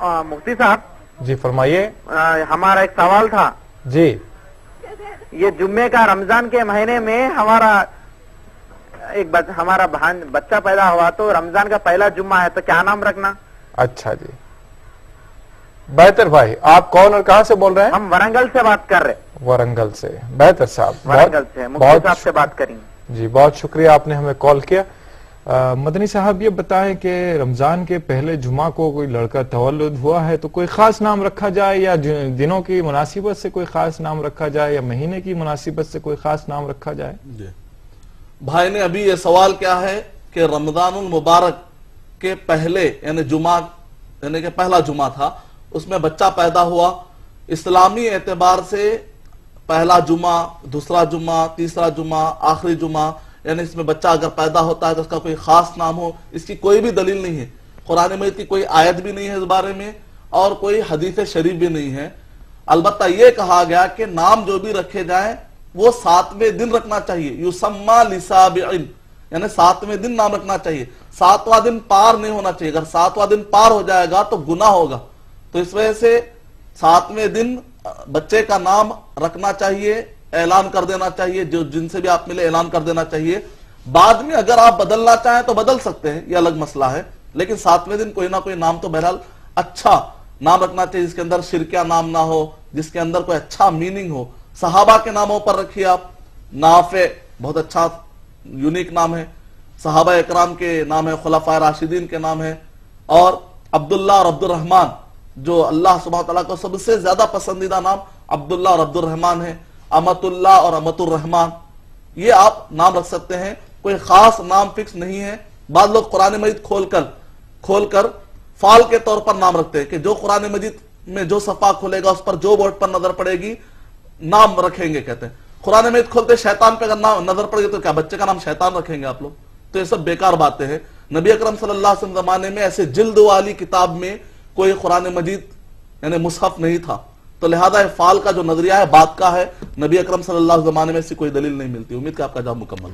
मुफ्ती साहब जी फरमाइए। हमारा एक सवाल था जी ये जुम्मे का रमजान के महीने में हमारा बच्चा पैदा हुआ तो रमजान का पहला जुम्मा है तो क्या नाम रखना? अच्छा जी बेहतर भाई, आप कौन और कहाँ से बोल रहे हैं? हम वरंगल से बात कर रहे हैं। वरंगल से। बेहतर साहब, वरंगल से मुफ्ती साहब से बात करेंगे। जी बहुत शुक्रिया, आपने हमें कॉल किया। मदनी साहब ये बताएं कि रमजान के पहले जुमा को कोई लड़का तवल्लुद हुआ है तो कोई खास नाम रखा जाए या दिनों की मुनासिबत से कोई खास नाम रखा जाए या महीने की मुनासिबत से कोई खास नाम रखा जाए? भाई ने अभी ये सवाल किया है कि रमजानुल मुबारक के पहले यानी जुमा यानी कि पहला जुमा था उसमें बच्चा पैदा हुआ, इस्लामी एतबार से पहला जुमा, दूसरा जुमा, तीसरा जुमा, आखिरी जुमा, यानी इसमें बच्चा अगर पैदा होता है तो उसका कोई खास नाम हो, इसकी कोई भी दलील नहीं है। कुरान मजीद की कोई आयत भी नहीं है इस बारे में और कोई हदीस शरीफ भी नहीं है। अलबत्ता ये कहा गया कि नाम जो भी रखे जाएं वो 7वें दिन रखना चाहिए, युसम्मा लिसाबिइन, यानी 7वें दिन नाम रखना चाहिए। 7वां दिन पार नहीं होना चाहिए, अगर 7वां दिन पार हो जाएगा तो गुनाह होगा। तो इस वजह से 7वें दिन बच्चे का नाम रखना चाहिए, ऐलान कर देना चाहिए, जो जिनसे भी आप मिले ऐलान कर देना चाहिए। बाद में अगर आप बदलना चाहें तो बदल सकते हैं, ये अलग मसला है, लेकिन 7वें दिन कोई ना कोई नाम तो बहरहाल अच्छा नाम रखना चाहिए जिसके अंदर शिरकिया नाम ना हो, जिसके अंदर कोई अच्छा मीनिंग हो। सहाबा के नामों पर रखिए आप, नाफे बहुत अच्छा यूनिक नाम है, सहाबा इकराम के नाम है, खुलफाए राशिदीन के नाम है, और अब्दुल्ला और अब्दुर्रहमान जो अल्लाह सुब्हानहू तआला को सबसे ज्यादा पसंदीदा नाम अब्दुल्ला और अब्दुर्रहमान है, अमतुल्लाह और अमतुर्रहमान, ये आप नाम रख सकते हैं। कोई खास नाम फिक्स नहीं है। बाद लोग कुरान मजीद खोलकर फाल के तौर पर नाम रखते हैं कि जो कुरान मजीद में जो सफा खोलेगा उस पर जो बोर्ड पर नजर पड़ेगी नाम रखेंगे, कहते हैं। कुरान मजीद खोलते शैतान पे अगर नाम नजर पड़ेगी तो क्या बच्चे का नाम शैतान रखेंगे आप लोग? तो ये सब बेकार बातें हैं। नबी अकरम सल्लल्लाहु अलैहि वसल्लम जमाने में ऐसे जिल्द वाली किताब में कोई कुरान मजीद यानी मुसहफ नहीं था, तो लिहाजा फाल का जो नजरिया है बात का है। नबी अकरम सल्लल्लाहु अलैहि वसल्लम जमाने में ऐसी कोई दलील नहीं मिलती। उम्मीद का आपका जवाब मुकम्मल।